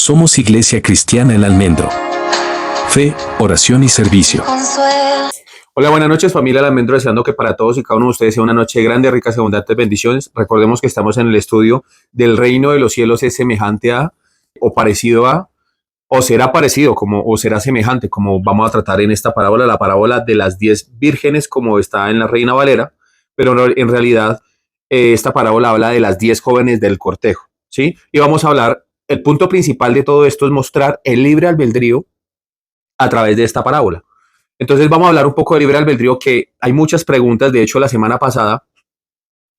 Somos Iglesia Cristiana El Almendro. Fe, oración y servicio. Hola, buenas noches, familia El Almendro, deseando que para todos y cada uno de ustedes sea una noche grande, ricas y abundantes bendiciones. Recordemos que estamos en el estudio del reino de los cielos es semejante a, o parecido a, o será parecido, como, o será semejante, como vamos a tratar en esta parábola, la parábola de las 10 vírgenes, como está en la Reina Valera, pero en realidad esta parábola habla de las 10 jóvenes del cortejo, ¿sí? Y vamos a hablar, el punto principal de todo esto es mostrar el libre albedrío a través de esta parábola. Entonces vamos a hablar un poco de libre albedrío, que hay muchas preguntas. De hecho, la semana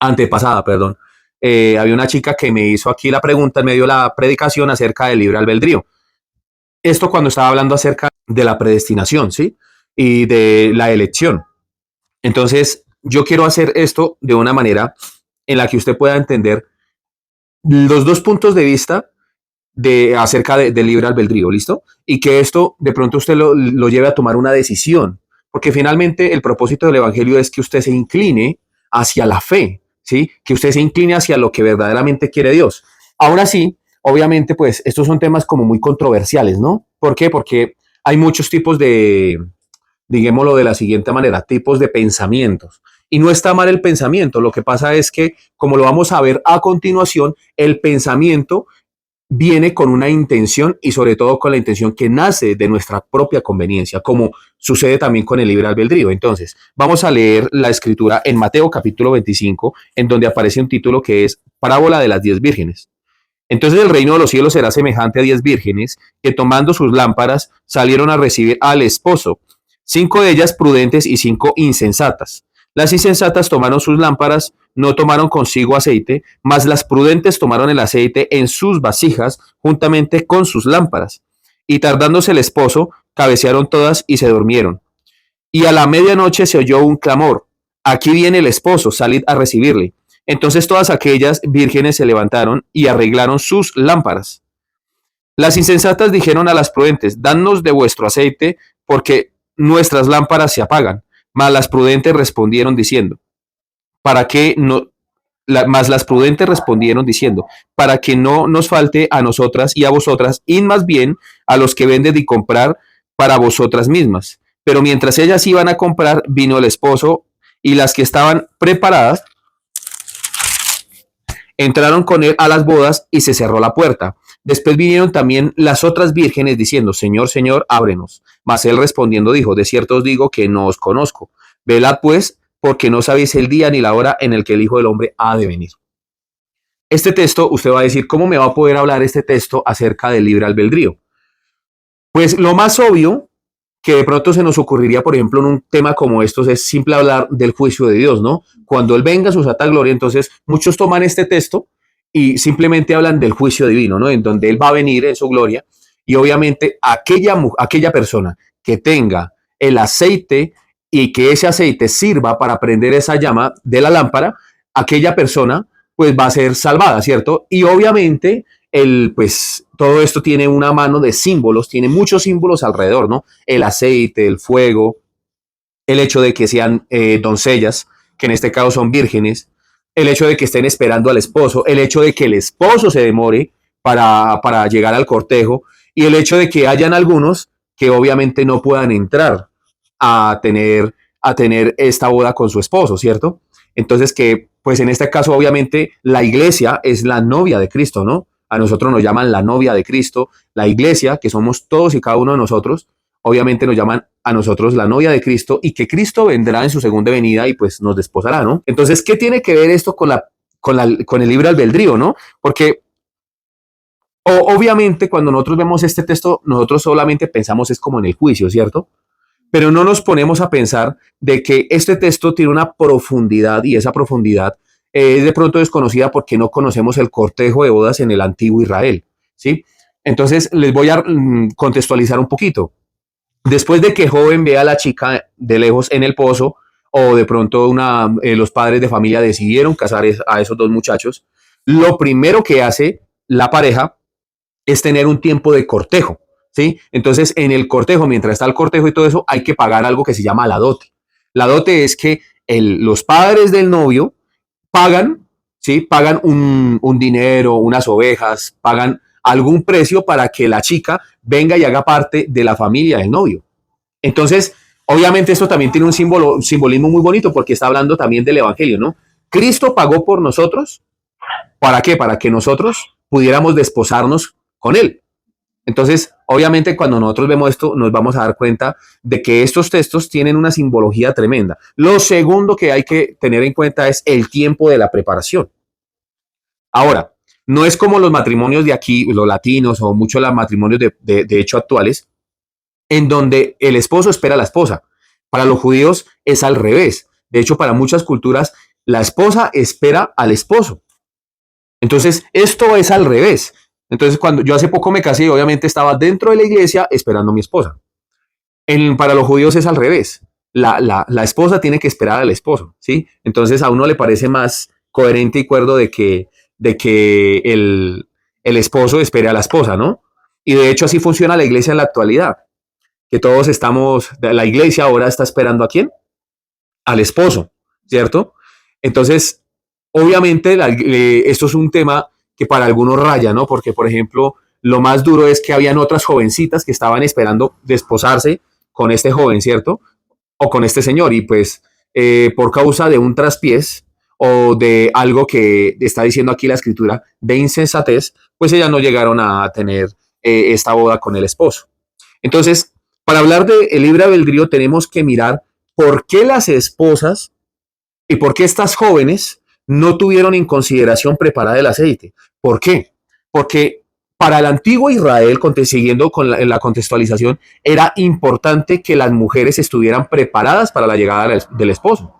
antepasada, perdón, había una chica que me hizo aquí la pregunta en medio de la predicación acerca del libre albedrío. Esto cuando estaba hablando acerca de la predestinación, ¿sí? Y de la elección. Entonces, yo quiero hacer esto de una manera en la que usted pueda entender los dos puntos de vista acerca del libre albedrío, ¿listo? Y que esto de pronto usted lo lleve a tomar una decisión, porque finalmente el propósito del evangelio es que usted se incline hacia la fe, ¿sí? Que usted se incline hacia lo que verdaderamente quiere Dios. Ahora sí, obviamente, pues estos son temas como muy controversiales, ¿no? ¿Por qué? Porque hay muchos tipos digámoslo de la siguiente manera, tipos de pensamientos. Y no está mal el pensamiento, lo que pasa es que, como lo vamos a ver a continuación, el pensamiento viene con una intención y sobre todo con la intención que nace de nuestra propia conveniencia, como sucede también con el libre albedrío. Entonces, vamos a leer la escritura en Mateo capítulo 25, en donde aparece un título que es Parábola de las 10 vírgenes. Entonces el reino de los cielos será semejante a 10 vírgenes que tomando sus lámparas salieron a recibir al esposo, 5 de ellas prudentes y 5 insensatas. Las insensatas tomaron sus lámparas, no tomaron consigo aceite, mas las prudentes tomaron el aceite en sus vasijas juntamente con sus lámparas. Y tardándose el esposo, cabecearon todas y se durmieron. Y a la medianoche se oyó un clamor: aquí viene el esposo, salid a recibirle. Entonces todas aquellas vírgenes se levantaron y arreglaron sus lámparas. Las insensatas dijeron a las prudentes: danos de vuestro aceite, porque nuestras lámparas se apagan. Mas las prudentes respondieron diciendo: ¿para qué no? Mas las prudentes respondieron diciendo: para que no nos falte a nosotras y a vosotras, y más bien a los que venden y comprar para vosotras mismas. Pero mientras ellas iban a comprar, vino el esposo, y las que estaban preparadas entraron con él a las bodas, y se cerró la puerta. Después vinieron también las otras vírgenes diciendo: Señor, Señor, ábrenos. Mas él respondiendo dijo: de cierto os digo que no os conozco. Velad pues, porque no sabéis el día ni la hora en el que el Hijo del Hombre ha de venir. Este texto, usted va a decir: ¿cómo me va a poder hablar este texto acerca del libre albedrío? Pues lo más obvio que de pronto se nos ocurriría, por ejemplo, en un tema como estos, es simple hablar del juicio de Dios, ¿no? Cuando Él venga a su santa gloria, entonces muchos toman este texto y simplemente hablan del juicio divino, ¿no? En donde Él va a venir en su gloria, y obviamente aquella persona que tenga el aceite y que ese aceite sirva para prender esa llama de la lámpara, aquella persona pues va a ser salvada, ¿cierto? Y obviamente pues todo esto tiene una mano de símbolos, tiene muchos símbolos alrededor, ¿no? El aceite, el fuego, el hecho de que sean doncellas, que en este caso son vírgenes, el hecho de que estén esperando al esposo, el hecho de que el esposo se demore para llegar al cortejo, y el hecho de que hayan algunos que obviamente no puedan entrar a tener esta boda con su esposo, ¿cierto? Entonces que, pues en este caso, obviamente, la iglesia es la novia de Cristo, ¿no? A nosotros nos llaman la novia de Cristo, la iglesia, que somos todos y cada uno de nosotros, obviamente nos llaman a nosotros la novia de Cristo, y que Cristo vendrá en su segunda venida y pues nos desposará, ¿no? Entonces, ¿qué tiene que ver esto con el libre albedrío, ¿no? Porque obviamente cuando nosotros vemos este texto, nosotros solamente pensamos es como en el juicio, ¿cierto? Pero no nos ponemos a pensar de que este texto tiene una profundidad, y esa profundidad es de pronto desconocida porque no conocemos el cortejo de bodas en el antiguo Israel, ¿sí? Entonces les voy a contextualizar un poquito. Después de que joven ve a la chica de lejos en el pozo, o de pronto los padres de familia decidieron casar a esos dos muchachos, lo primero que hace la pareja es tener un tiempo de cortejo, ¿sí? Entonces, en el cortejo, mientras está el cortejo y todo eso, hay que pagar algo que se llama la dote. La dote es que los padres del novio pagan, ¿sí? Pagan un dinero, unas ovejas, pagan algún precio para que la chica venga y haga parte de la familia del novio. Entonces, obviamente esto también tiene un simbolismo muy bonito porque está hablando también del evangelio, ¿no? Cristo pagó por nosotros. ¿Para qué? Para que nosotros pudiéramos desposarnos con él. Entonces, obviamente, cuando nosotros vemos esto, nos vamos a dar cuenta de que estos textos tienen una simbología tremenda. Lo segundo que hay que tener en cuenta es el tiempo de la preparación. Ahora, no es como los matrimonios de aquí, los latinos o muchos los matrimonios de hecho actuales, en donde el esposo espera a la esposa. Para los judíos es al revés. De hecho, para muchas culturas, la esposa espera al esposo. Entonces, esto es al revés. Entonces, cuando yo hace poco me casé, obviamente estaba dentro de la iglesia esperando a mi esposa. Para los judíos es al revés. La esposa tiene que esperar al esposo, ¿sí? Entonces, a uno le parece más coherente y cuerdo de que el esposo espere a la esposa, ¿no? Y de hecho, así funciona la iglesia en la actualidad. Que todos estamos, la iglesia ahora está esperando ¿a quién? Al esposo, ¿cierto? Entonces, obviamente, esto es un tema que para algunos raya, ¿no? Porque, por ejemplo, lo más duro es que habían otras jovencitas que estaban esperando desposarse con este joven, ¿cierto? O con este señor, y pues por causa de un traspiés o de algo que está diciendo aquí la escritura, de insensatez, pues ellas no llegaron a tener esta boda con el esposo. Entonces, para hablar del libre albedrío tenemos que mirar por qué las esposas y por qué estas jóvenes no tuvieron en consideración preparar el aceite. ¿Por qué? Porque para el antiguo Israel, siguiendo con la contextualización, era importante que las mujeres estuvieran preparadas para la llegada del esposo.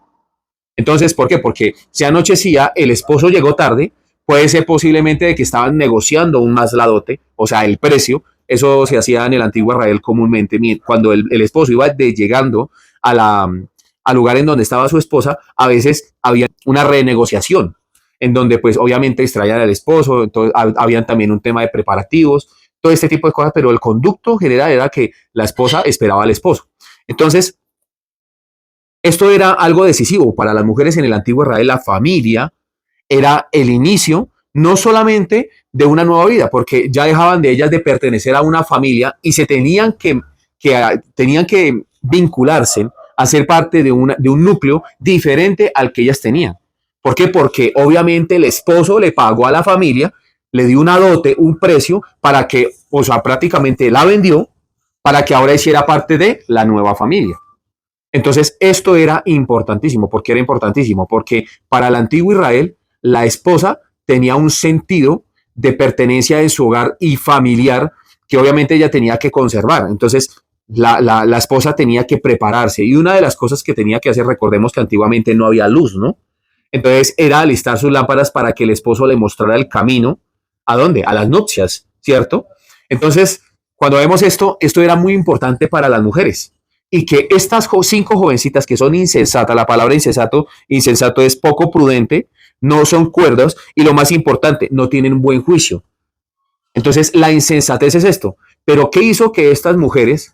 Entonces, ¿por qué? Porque si anochecía, el esposo llegó tarde, puede ser posiblemente de que estaban negociando un masladote, o sea, el precio. Eso se hacía en el antiguo Israel comúnmente. Cuando el esposo iba llegando al lugar en donde estaba su esposa, a veces había una renegociación, en donde pues obviamente extraían al esposo, entonces habían también un tema de preparativos, todo este tipo de cosas, pero el conducto general era que la esposa esperaba al esposo. Entonces, esto era algo decisivo para las mujeres en el antiguo Israel. La familia era el inicio no solamente de una nueva vida, porque ya dejaban de ellas de pertenecer a una familia y se tenían que vincularse a ser parte de un núcleo diferente al que ellas tenían. ¿Por qué? Porque obviamente el esposo le pagó a la familia, le dio una dote, un precio, para que, o sea, prácticamente la vendió para que ahora hiciera parte de la nueva familia. Entonces, esto era importantísimo. ¿Por qué era importantísimo? Porque para el antiguo Israel, la esposa tenía un sentido de pertenencia en su hogar y familiar que obviamente ella tenía que conservar. Entonces, la esposa tenía que prepararse. Y una de las cosas que tenía que hacer, recordemos que antiguamente no había luz, ¿no? Entonces, era alistar sus lámparas para que el esposo le mostrara el camino. ¿A dónde? A las nupcias, ¿cierto? Entonces, cuando vemos esto era muy importante para las mujeres. Y que estas 5 jovencitas que son insensatas, la palabra insensato es poco prudente, no son cuerdas y lo más importante, no tienen buen juicio. Entonces, la insensatez es esto. Pero ¿qué hizo que estas mujeres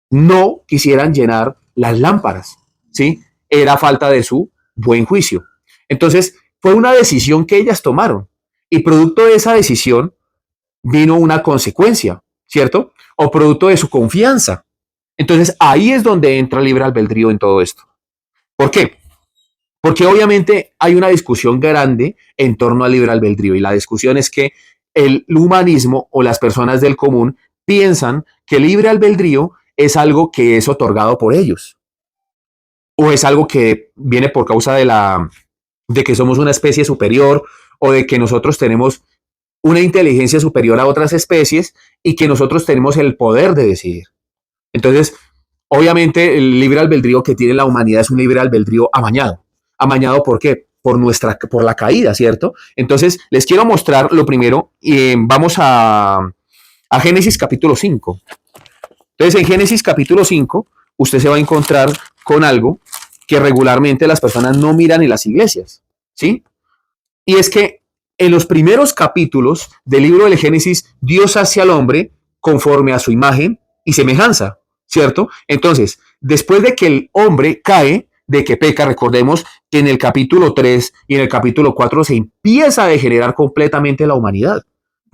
no quisieran llenar las lámparas? ¿Sí? Era falta de su buen juicio. Entonces, fue una decisión que ellas tomaron. Y producto de esa decisión vino una consecuencia, ¿cierto? O producto de su confianza. Entonces, ahí es donde entra el libre albedrío en todo esto. ¿Por qué? Porque obviamente hay una discusión grande en torno al libre albedrío y la discusión es que el humanismo o las personas del común piensan que el libre albedrío es algo que es otorgado por ellos o es algo que viene por causa de que somos una especie superior o de que nosotros tenemos una inteligencia superior a otras especies y que nosotros tenemos el poder de decidir. Entonces, obviamente el libre albedrío que tiene la humanidad es un libre albedrío amañado. ¿Amañado por qué? Por la caída, ¿cierto? Entonces, les quiero mostrar lo primero. Vamos a Génesis capítulo 5. Entonces, en Génesis capítulo 5, usted se va a encontrar con algo que regularmente las personas no miran en las iglesias, ¿sí? Y es que en los primeros capítulos del libro del Génesis, Dios hace al hombre conforme a su imagen y semejanza, ¿cierto? Entonces, después de que el hombre cae, de que peca, recordemos que en el capítulo 3 y en el capítulo 4 se empieza a degenerar completamente la humanidad.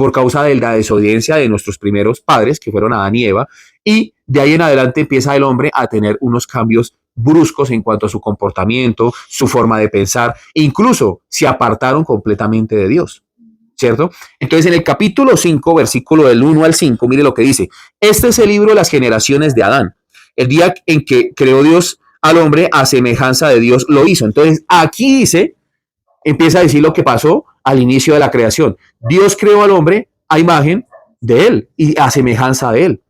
por causa de la desobediencia de nuestros primeros padres, que fueron Adán y Eva, y de ahí en adelante empieza el hombre a tener unos cambios bruscos en cuanto a su comportamiento, su forma de pensar, incluso se apartaron completamente de Dios, ¿cierto? Entonces en el capítulo 5, versículo del 1 al 5, mire lo que dice: este es el libro de las generaciones de Adán. El día en que creó Dios al hombre, a semejanza de Dios lo hizo. Entonces aquí dice, empieza a decir lo que pasó al inicio de la creación. Dios creó al hombre a imagen de él y a semejanza de él,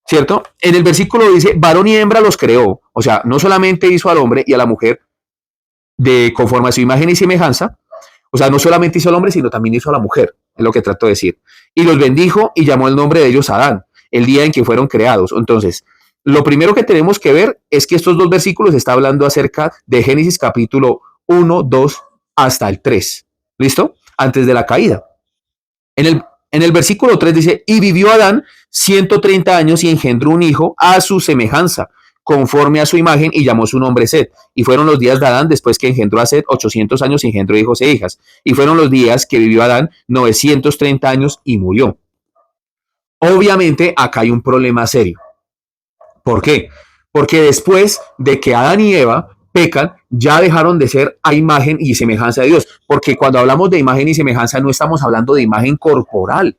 ¿cierto? En el versículo dice, varón y hembra los creó. O sea, no solamente hizo al hombre y a la mujer de conforme a su imagen y semejanza, o sea, no solamente hizo al hombre, sino también hizo a la mujer, es lo que trato de decir. Y los bendijo y llamó el nombre de ellos Adán, el día en que fueron creados. Entonces, lo primero que tenemos que ver es que estos dos versículos está hablando acerca de Génesis capítulo 1, 2 hasta el 3. ¿Listo? Antes de la caída. En el versículo 3 dice, y vivió Adán 130 años y engendró un hijo a su semejanza, conforme a su imagen, y llamó su nombre Set. Y fueron los días de Adán después que engendró a Set 800 años y engendró hijos e hijas. Y fueron los días que vivió Adán 930 años y murió. Obviamente acá hay un problema serio. ¿Por qué? Porque después de que Adán y Eva pecan, ya dejaron de ser a imagen y semejanza de Dios. Porque cuando hablamos de imagen y semejanza, no estamos hablando de imagen corporal,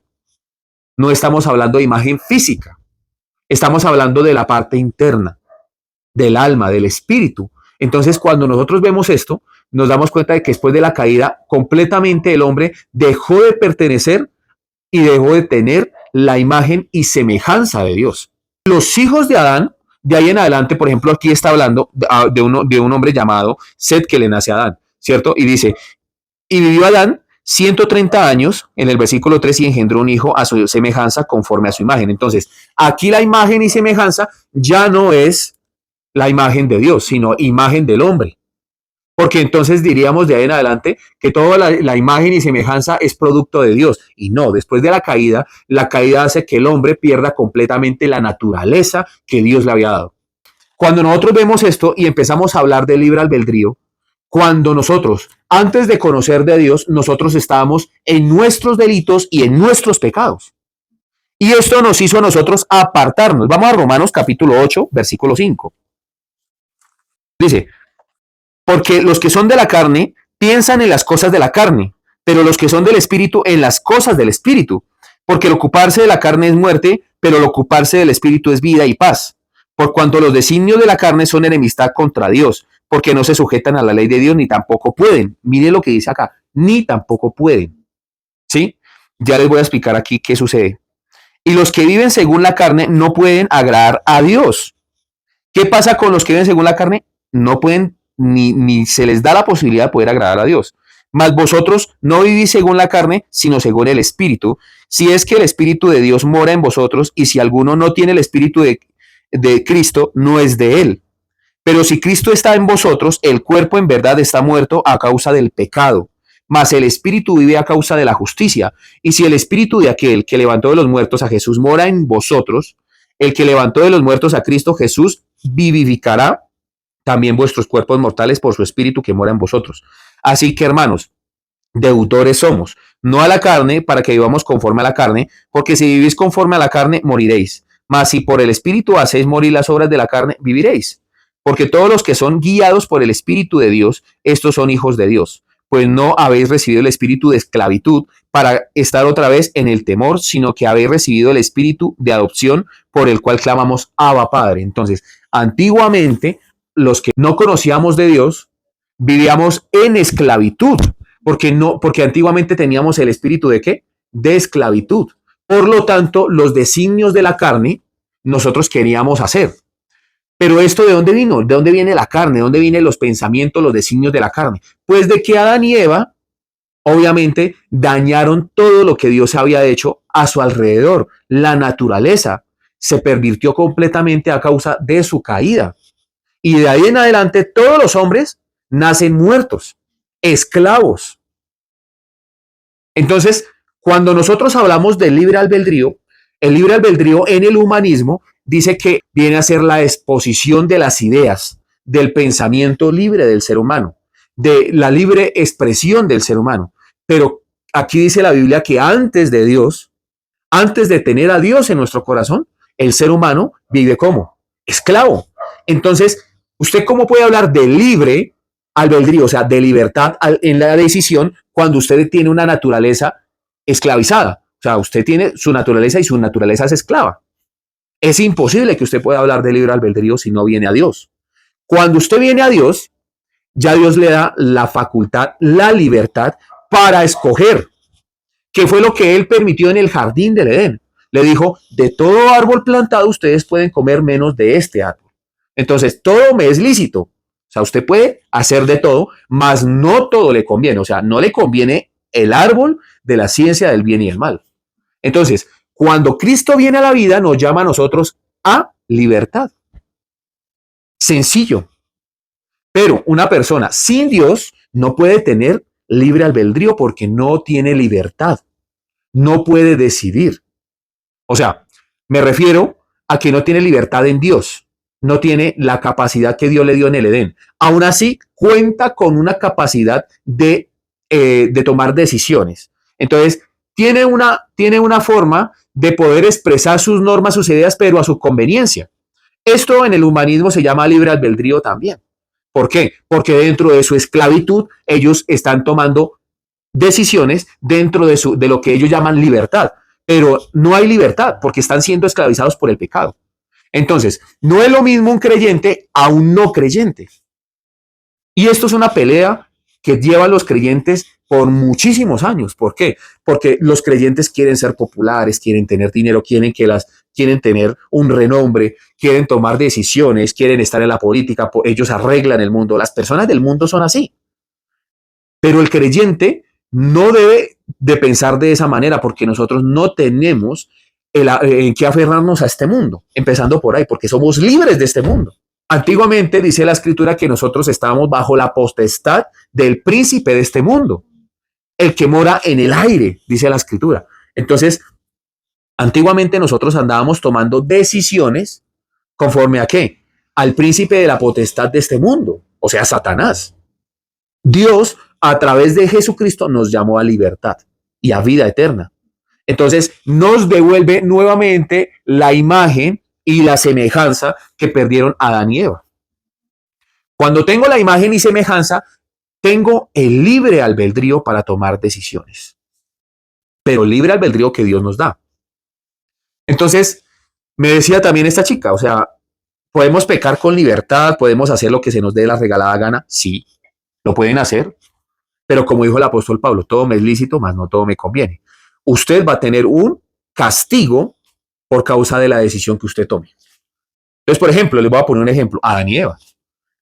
no estamos hablando de imagen física, estamos hablando de la parte interna, del alma, del espíritu. Entonces, cuando nosotros vemos esto, nos damos cuenta de que después de la caída, completamente el hombre dejó de pertenecer y dejó de tener la imagen y semejanza de Dios. Los hijos de Adán, de ahí en adelante, por ejemplo, aquí está hablando de un hombre llamado Set, que le nace a Adán, ¿cierto? Y dice, y vivió Adán 130 años, en el versículo 3, y engendró un hijo a su semejanza conforme a su imagen. Entonces, aquí la imagen y semejanza ya no es la imagen de Dios, sino imagen del hombre. Porque entonces diríamos de ahí en adelante que toda la imagen y semejanza es producto de Dios. Y no, después de la caída hace que el hombre pierda completamente la naturaleza que Dios le había dado. Cuando nosotros vemos esto y empezamos a hablar de libre albedrío, cuando nosotros, antes de conocer de Dios, nosotros estábamos en nuestros delitos y en nuestros pecados. Y esto nos hizo a nosotros apartarnos. Vamos a Romanos capítulo 8, versículo 5. Dice, porque los que son de la carne piensan en las cosas de la carne, pero los que son del espíritu en las cosas del espíritu. Porque el ocuparse de la carne es muerte, pero el ocuparse del espíritu es vida y paz. Por cuanto los designios de la carne son enemistad contra Dios, porque no se sujetan a la ley de Dios ni tampoco pueden. Mire lo que dice acá, ni tampoco pueden. ¿Sí? Ya les voy a explicar aquí qué sucede. Y los que viven según la carne no pueden agradar a Dios. ¿Qué pasa con los que viven según la carne? No pueden ni se les da la posibilidad de poder agradar a Dios. Mas vosotros no vivís según la carne, sino según el Espíritu, si es que el Espíritu de Dios mora en vosotros, y si alguno no tiene el Espíritu de Cristo, no es de él. Pero si Cristo está en vosotros, el cuerpo en verdad está muerto a causa del pecado, mas el Espíritu vive a causa de la justicia. Y si el Espíritu de aquel que levantó de los muertos a Jesús mora en vosotros, el que levantó de los muertos a Cristo Jesús vivificará también vuestros cuerpos mortales por su Espíritu que mora en vosotros. Así que, hermanos, deudores somos, no a la carne, para que vivamos conforme a la carne, porque si vivís conforme a la carne, moriréis. Mas si por el Espíritu hacéis morir las obras de la carne, viviréis. Porque todos los que son guiados por el Espíritu de Dios, estos son hijos de Dios. Pues no habéis recibido el espíritu de esclavitud para estar otra vez en el temor, sino que habéis recibido el espíritu de adopción por el cual clamamos Abba Padre. Entonces, antiguamente, los que no conocíamos de Dios, vivíamos en esclavitud, porque antiguamente teníamos el espíritu de ¿qué? De esclavitud. Por lo tanto, los designios de la carne nosotros queríamos hacer. Pero esto, ¿de dónde vino? ¿De dónde viene la carne? ¿De dónde vienen los pensamientos, los designios de la carne? Pues de que Adán y Eva, obviamente, dañaron todo lo que Dios había hecho a su alrededor. La naturaleza se pervirtió completamente a causa de su caída. Y de ahí en adelante todos los hombres nacen muertos, esclavos. Entonces, cuando nosotros hablamos del libre albedrío, el libre albedrío en el humanismo dice que viene a ser la exposición de las ideas, del pensamiento libre del ser humano, de la libre expresión del ser humano. Pero aquí dice la Biblia que antes de Dios, antes de tener a Dios en nuestro corazón, el ser humano vive como esclavo. Entonces, ¿usted cómo puede hablar de libre albedrío, o sea, de libertad en la decisión cuando usted tiene una naturaleza esclavizada? O sea, usted tiene su naturaleza y su naturaleza es esclava. Es imposible que usted pueda hablar de libre albedrío si no viene a Dios. Cuando usted viene a Dios, ya Dios le da la facultad, la libertad para escoger, que fue lo que él permitió en el jardín del Edén. Le dijo, de todo árbol plantado ustedes pueden comer menos de este árbol. Entonces, todo me es lícito. O sea, usted puede hacer de todo, mas no todo le conviene. O sea, no le conviene el árbol de la ciencia del bien y el mal. Entonces, cuando Cristo viene a la vida, nos llama a nosotros a libertad. Sencillo. Pero una persona sin Dios no puede tener libre albedrío porque no tiene libertad. No puede decidir. O sea, me refiero a que no tiene libertad en Dios. No tiene la capacidad que Dios le dio en el Edén. Aún así, cuenta con una capacidad de tomar decisiones. Entonces, tiene una forma de poder expresar sus normas, sus ideas, pero a su conveniencia. Esto en el humanismo se llama libre albedrío también. ¿Por qué? Porque dentro de su esclavitud ellos están tomando decisiones dentro de lo que ellos llaman libertad, pero no hay libertad porque están siendo esclavizados por el pecado. Entonces, no es lo mismo un creyente a un no creyente. Y esto es una pelea que lleva a los creyentes por muchísimos años. ¿Por qué? Porque los creyentes quieren ser populares, quieren tener dinero, quieren tener un renombre, quieren tomar decisiones, quieren estar en la política, ellos arreglan el mundo. Las personas del mundo son así. Pero el creyente no debe de pensar de esa manera porque nosotros no tenemos en qué aferrarnos a este mundo, empezando por ahí, porque somos libres de este mundo. Antiguamente dice la escritura que nosotros estábamos bajo la potestad del príncipe de este mundo, el que mora en el aire, dice la escritura. Entonces, antiguamente nosotros andábamos tomando decisiones conforme a qué? Al príncipe de la potestad de este mundo, o sea, Satanás. Dios, a través de Jesucristo, nos llamó a libertad y a vida eterna. Entonces, nos devuelve nuevamente la imagen y la semejanza que perdieron Adán y Eva. Cuando tengo la imagen y semejanza, tengo el libre albedrío para tomar decisiones. Pero libre albedrío que Dios nos da. Entonces, me decía también esta chica, o sea, podemos pecar con libertad, podemos hacer lo que se nos dé la regalada gana, sí, lo pueden hacer, pero como dijo el apóstol Pablo, todo me es lícito, mas no todo me conviene. Usted va a tener un castigo por causa de la decisión que usted tome. Entonces, por ejemplo, les voy a poner un ejemplo, Adán y Eva.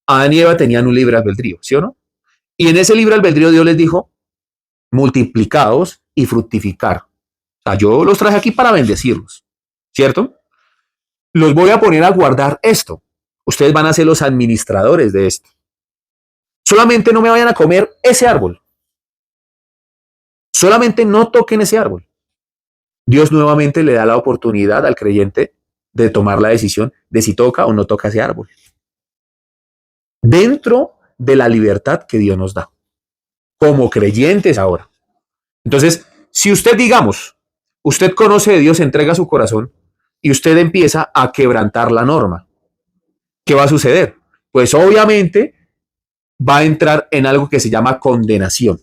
Adán y Eva tenían un libre albedrío, ¿sí o no? Y en ese libre albedrío Dios les dijo, multiplicaos y fructificar. O sea, yo los traje aquí para bendecirlos, ¿cierto? Los voy a poner a guardar esto. Ustedes van a ser los administradores de esto. Solamente no me vayan a comer ese árbol. Solamente no toquen ese árbol. Dios nuevamente le da la oportunidad al creyente de tomar la decisión de si toca o no toca ese árbol. Dentro de la libertad que Dios nos da. Como creyentes ahora. Entonces, si usted, digamos, usted conoce de Dios, entrega su corazón y usted empieza a quebrantar la norma, ¿qué va a suceder? Pues obviamente va a entrar en algo que se llama condenación.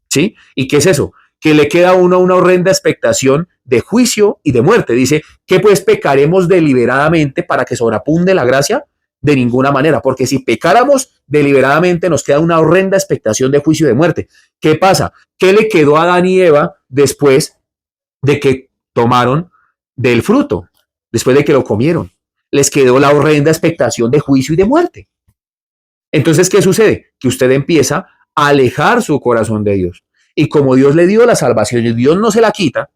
¿Sí? ¿Y qué es eso? Que le queda a uno una horrenda expectación de juicio y de muerte. Dice, ¿qué pues pecaremos deliberadamente para que sobreabunde la gracia? De ninguna manera, porque si pecáramos deliberadamente nos queda una horrenda expectación de juicio y de muerte. ¿Qué pasa? ¿Qué le quedó a Adán y Eva después de que tomaron del fruto? Después de que lo comieron. Les quedó la horrenda expectación de juicio y de muerte. Entonces, ¿qué sucede? Que usted empieza a alejar su corazón de Dios. Y como Dios le dio la salvación y Dios no se la quita,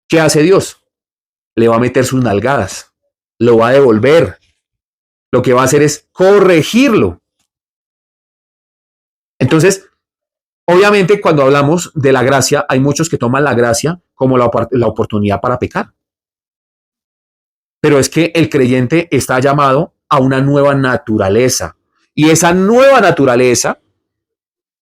¿qué hace Dios? Le va a meter sus nalgadas, lo va a devolver. Lo que va a hacer es corregirlo. Entonces, obviamente, cuando hablamos de la gracia, hay muchos que toman la gracia como la oportunidad para pecar. Pero es que el creyente está llamado a una nueva naturaleza. Y esa nueva naturaleza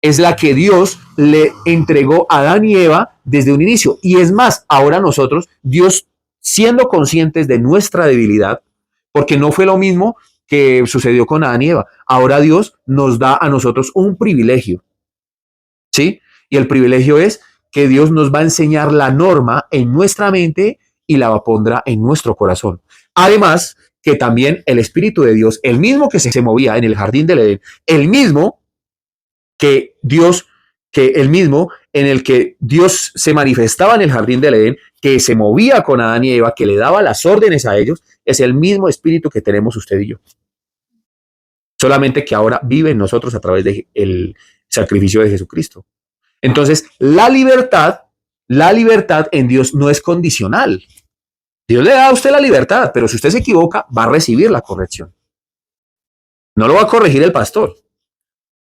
es la que Dios le entregó a Adán y Eva desde un inicio. Y es más, ahora nosotros, Dios, siendo conscientes de nuestra debilidad, porque no fue lo mismo que sucedió con Adán y Eva, ahora Dios nos da a nosotros un privilegio, ¿sí? Y el privilegio es que Dios nos va a enseñar la norma en nuestra mente y la pondrá en nuestro corazón. Además, que también el Espíritu de Dios, el mismo que se movía en el jardín del Edén, el mismo que Dios, que el mismo en el que Dios se manifestaba en el jardín del Edén, que se movía con Adán y Eva, que le daba las órdenes a ellos, es el mismo Espíritu que tenemos usted y yo. Solamente que ahora vive en nosotros a través del sacrificio de Jesucristo. Entonces, la libertad en Dios no es condicional. Dios le da a usted la libertad, pero si usted se equivoca, va a recibir la corrección. No lo va a corregir el pastor.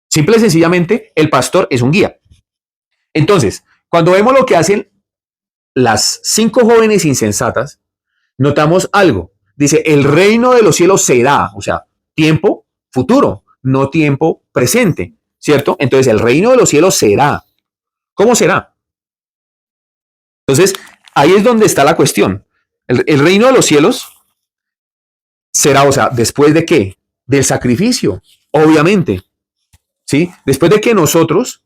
Simple y sencillamente, el pastor es un guía. Entonces, cuando vemos lo que hacen las 5 jóvenes insensatas, notamos algo. Dice, el reino de los cielos será, o sea, tiempo futuro, no tiempo presente, ¿cierto? Entonces, el reino de los cielos será. ¿Cómo será? Entonces, ahí es donde está la cuestión. El reino de los cielos será, o sea, ¿después de qué? Del sacrificio, obviamente, ¿sí? Después de que nosotros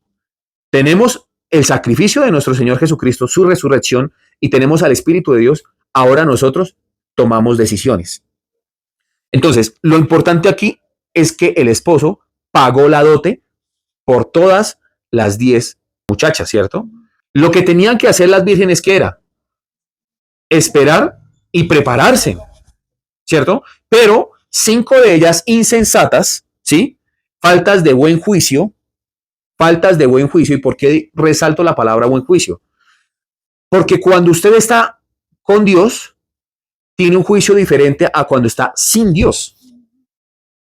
tenemos el sacrificio de nuestro Señor Jesucristo, su resurrección, y tenemos al Espíritu de Dios, ahora nosotros tomamos decisiones. Entonces, lo importante aquí es que el esposo pagó la dote por todas las 10 muchachas, ¿cierto? Lo que tenían que hacer las vírgenes, ¿qué era? Esperar y prepararse, ¿cierto? Pero 5 de ellas insensatas, ¿sí? Faltas de buen juicio. ¿Y por qué resalto la palabra buen juicio? Porque cuando usted está con Dios, tiene un juicio diferente a cuando está sin Dios,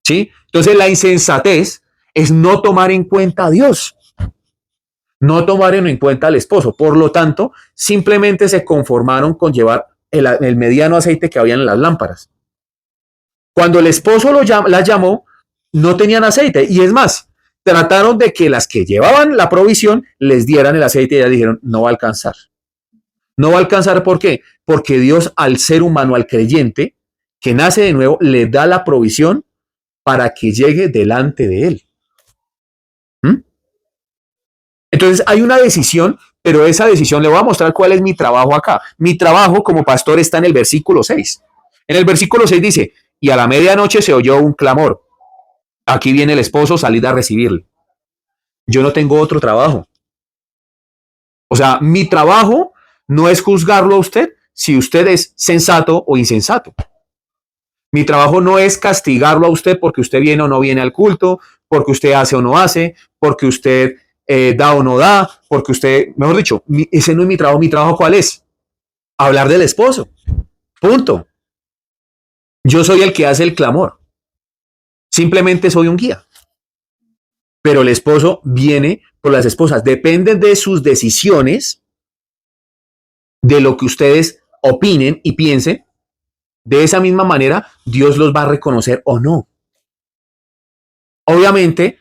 ¿sí? Entonces la insensatez es no tomar en cuenta a Dios, no tomar en cuenta al esposo. Por lo tanto, simplemente se conformaron con llevar el mediano aceite que había en las lámparas. Cuando el esposo las llamó, no tenían aceite. Y es más, trataron de que las que llevaban la provisión les dieran el aceite y ya dijeron, no va a alcanzar. No va a alcanzar, ¿por qué? Porque Dios al ser humano, al creyente, que nace de nuevo, le da la provisión para que llegue delante de él. Entonces hay una decisión, pero esa decisión, le voy a mostrar cuál es mi trabajo acá. Mi trabajo como pastor está en el versículo 6. En el versículo 6 dice, y a la medianoche se oyó un clamor. Aquí viene el esposo, salid a recibirle. Yo no tengo otro trabajo. O sea, mi trabajo no es juzgarlo a usted si usted es sensato o insensato. Mi trabajo no es castigarlo a usted porque usted viene o no viene al culto, porque usted hace o no hace, porque usted da o no da, porque usted, mejor dicho, ese no es mi trabajo. ¿Mi trabajo cuál es? Hablar del esposo. Punto. Yo soy el que hace el clamor. Simplemente soy un guía. Pero el esposo viene por las esposas. Depende de sus decisiones, de lo que ustedes opinen y piensen. De esa misma manera, Dios los va a reconocer o no. Obviamente,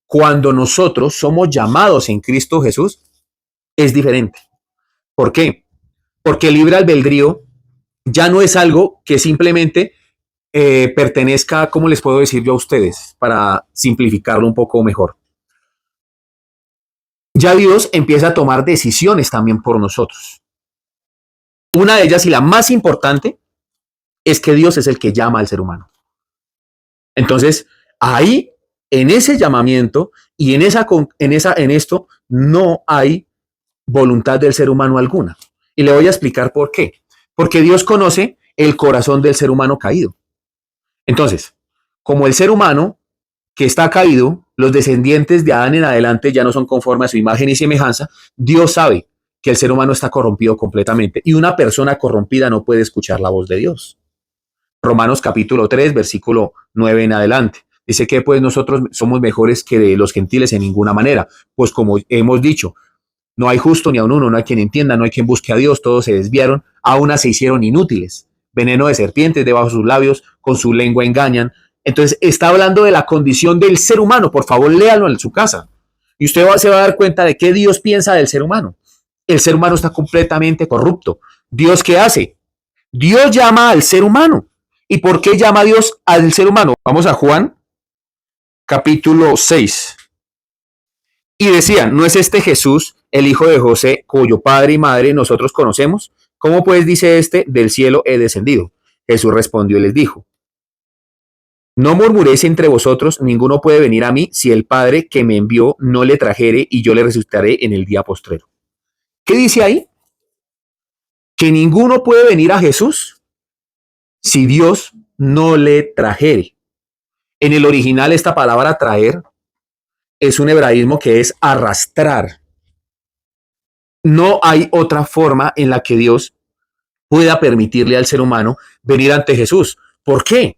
cuando nosotros somos llamados en Cristo Jesús, es diferente. ¿Por qué? Porque el libre albedrío ya no es algo que simplemente pertenezca, ¿cómo les puedo decir yo a ustedes? Para simplificarlo un poco mejor. Ya Dios empieza a tomar decisiones también por nosotros. Una de ellas y la más importante es que Dios es el que llama al ser humano. Entonces, ahí, en ese llamamiento y en esto, no hay voluntad del ser humano alguna. Y le voy a explicar por qué. Porque Dios conoce el corazón del ser humano caído. Entonces, como el ser humano que está caído, los descendientes de Adán en adelante ya no son conformes a su imagen y semejanza, Dios sabe que el ser humano está corrompido completamente y una persona corrompida no puede escuchar la voz de Dios. Romanos capítulo 3, versículo 9 en adelante. Dice que pues nosotros somos mejores que los gentiles en ninguna manera. Pues como hemos dicho, no hay justo ni a uno, no hay quien entienda, no hay quien busque a Dios, todos se desviaron, a una se hicieron inútiles. Veneno de serpientes debajo de sus labios, con su lengua engañan, Entonces está hablando de la condición del ser humano. Por favor, léalo en su casa. Y usted se va a dar cuenta de qué Dios piensa del ser humano. El ser humano está completamente corrupto. ¿Dios qué hace? Dios llama al ser humano. ¿Y por qué llama Dios al ser humano? Vamos a Juan, capítulo 6. Y decían, ¿no es este Jesús, el hijo de José, cuyo padre y madre nosotros conocemos? ¿Cómo pues dice este, del cielo he descendido? Jesús respondió y les dijo, no murmuréis entre vosotros, ninguno puede venir a mí si el Padre que me envió no le trajere y yo le resucitaré en el día postrero. ¿Qué dice ahí? Que ninguno puede venir a Jesús si Dios no le trajere. En el original esta palabra traer es un hebraísmo que es arrastrar. No hay otra forma en la que Dios pueda permitirle al ser humano venir ante Jesús. ¿Por qué?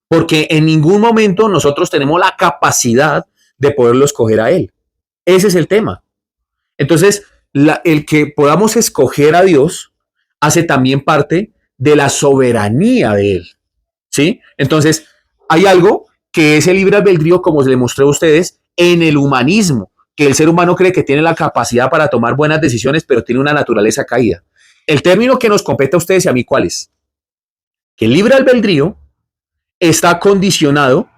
Porque en ningún momento nosotros tenemos la capacidad de poderlo escoger a Él. Ese es el tema. Entonces, el que podamos escoger a Dios hace también parte de la soberanía de Él. ¿Sí? Entonces, hay algo que es el libre albedrío, como les mostré a ustedes, en el humanismo, que el ser humano cree que tiene la capacidad para tomar buenas decisiones, pero tiene una naturaleza caída. El término que nos compete a ustedes y a mí, ¿cuál es? Que el libre albedrío está condicionado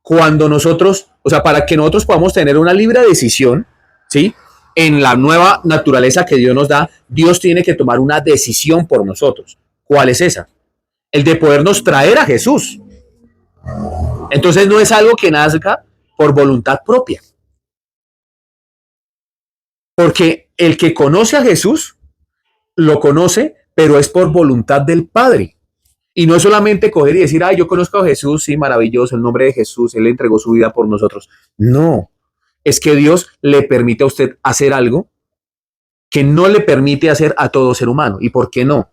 cuando nosotros, o sea, para que nosotros podamos tener una libre decisión, ¿sí? En la nueva naturaleza que Dios nos da, Dios tiene que tomar una decisión por nosotros. ¿Cuál es esa? El de podernos traer a Jesús. Entonces no es algo que nazca por voluntad propia. Porque el que conoce a Jesús, lo conoce, pero es por voluntad del Padre. Y no es solamente coger y decir, yo conozco a Jesús, sí, maravilloso, el nombre de Jesús, Él entregó su vida por nosotros. No, es que Dios le permite a usted hacer algo que no le permite hacer a todo ser humano. ¿Y por qué no?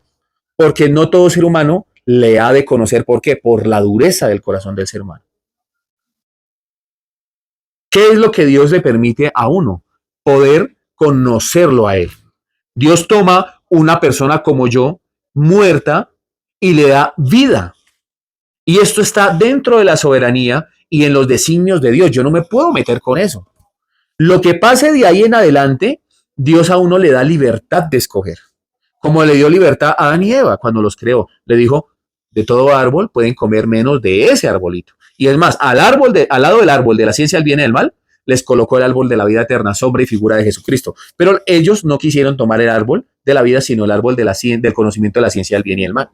Porque no todo ser humano le ha de conocer. ¿Por qué? Por la dureza del corazón del ser humano. ¿Qué es lo que Dios le permite a uno? Poder conocerlo a Él. Dios toma una persona como yo, muerta, y le da vida. Y esto está dentro de la soberanía y en los designios de Dios. Yo no me puedo meter con eso. Lo que pase de ahí en adelante, Dios a uno le da libertad de escoger. Como le dio libertad a Adán y Eva cuando los creó. Le dijo, de todo árbol pueden comer menos de ese arbolito. Y es más, al lado del árbol de la ciencia del bien y del mal, les colocó el árbol de la vida eterna, sombra y figura de Jesucristo. Pero ellos no quisieron tomar el árbol de la vida, sino el árbol del conocimiento de la ciencia del bien y del mal.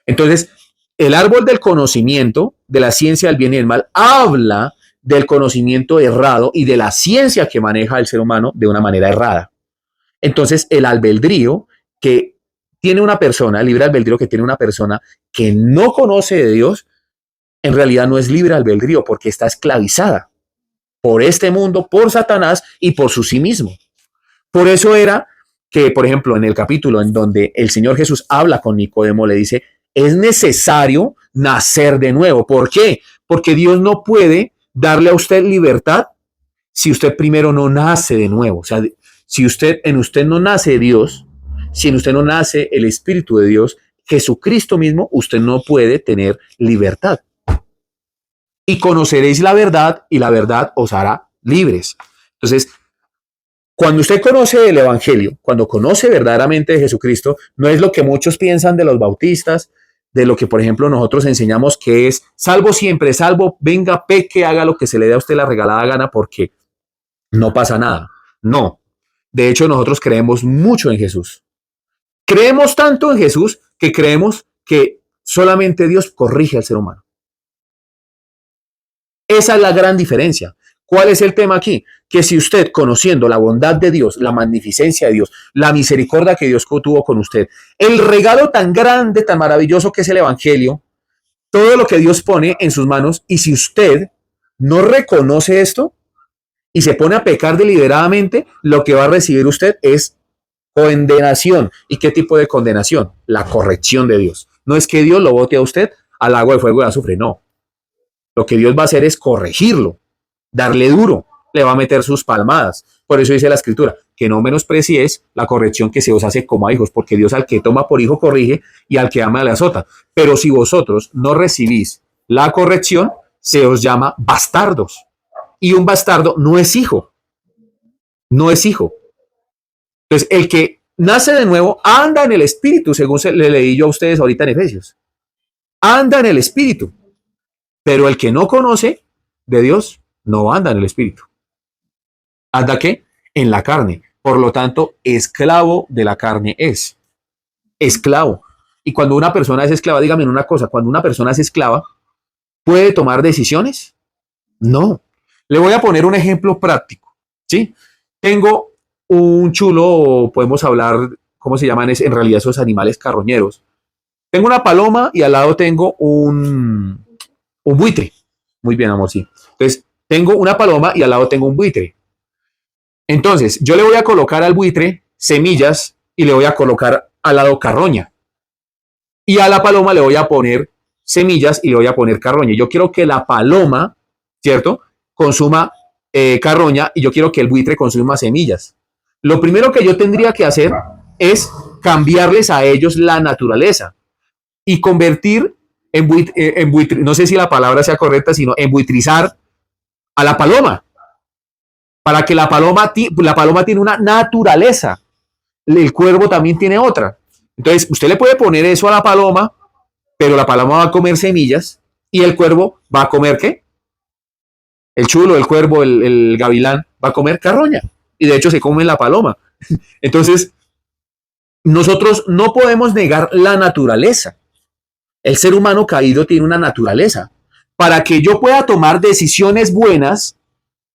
Entonces, el árbol del conocimiento de la ciencia del bien y del mal habla del conocimiento errado y de la ciencia que maneja el ser humano de una manera errada. Entonces, el albedrío que tiene una persona, el libre albedrío que tiene una persona que no conoce de Dios, en realidad no es libre albedrío porque está esclavizada por este mundo, por Satanás y por su sí mismo. Por eso era que, por ejemplo, en el capítulo en donde el Señor Jesús habla con Nicodemo, le dice, es necesario nacer de nuevo. ¿Por qué? Porque Dios no puede darle a usted libertad si usted primero no nace de nuevo. O sea, si en usted no nace Dios, si en usted no nace el Espíritu de Dios, Jesucristo mismo, usted no puede tener libertad. Y conoceréis la verdad y la verdad os hará libres. Entonces, cuando usted conoce el Evangelio, cuando conoce verdaderamente de Jesucristo, no es lo que muchos piensan de los bautistas, de lo que, por ejemplo, nosotros enseñamos que es salvo siempre, salvo, venga, peque, haga lo que se le dé a usted la regalada gana porque no pasa nada. No. De hecho, nosotros creemos mucho en Jesús. Creemos tanto en Jesús que creemos que solamente Dios corrige al ser humano. Esa es la gran diferencia. ¿Cuál es el tema aquí? Que si usted, conociendo la bondad de Dios, la magnificencia de Dios, la misericordia que Dios tuvo con usted, el regalo tan grande, tan maravilloso que es el Evangelio, todo lo que Dios pone en sus manos, y si usted no reconoce esto y se pone a pecar deliberadamente, lo que va a recibir usted es condenación. ¿Y qué tipo de condenación? La corrección de Dios. No es que Dios lo bote a usted al agua de fuego y azufre, no. Lo que Dios va a hacer es corregirlo, darle duro, le va a meter sus palmadas. Por eso dice la Escritura, que no menosprecies la corrección que se os hace como a hijos, porque Dios al que toma por hijo corrige y al que ama le azota. Pero si vosotros no recibís la corrección, se os llama bastardos. Y un bastardo no es hijo, no es hijo. Entonces, el que nace de nuevo anda en el espíritu, según le leí yo a ustedes ahorita en Efesios. Anda en el espíritu. Pero el que no conoce de Dios no anda en el espíritu. ¿Anda qué? En la carne. Por lo tanto, esclavo de la carne es. Esclavo. Y cuando una persona es esclava, dígame una cosa, cuando una persona es esclava, ¿puede tomar decisiones? No. Le voy a poner un ejemplo práctico. ¿Sí? Tengo un chulo, podemos hablar, ¿cómo se llaman en realidad esos animales carroñeros? Tengo una paloma y al lado tengo un buitre. Muy bien, amor, sí. Entonces, tengo una paloma y al lado tengo un buitre. Entonces, yo le voy a colocar al buitre semillas y le voy a colocar al lado carroña. Y a la paloma le voy a poner semillas y le voy a poner carroña. Yo quiero que la paloma, ¿cierto?, consuma carroña y yo quiero que el buitre consuma semillas. Lo primero que yo tendría que hacer es cambiarles a ellos la naturaleza y convertir en buitre, no sé si la palabra sea correcta, sino embuitrizar a la paloma, para que la paloma tiene una naturaleza, el cuervo también tiene otra. Entonces, usted le puede poner eso a la paloma, pero la paloma va a comer semillas y el cuervo va a comer ¿qué? El chulo, el cuervo, el gavilán va a comer carroña y de hecho se come la paloma. Entonces, nosotros no podemos negar la naturaleza. El ser humano caído tiene una naturaleza. Para que yo pueda tomar decisiones buenas,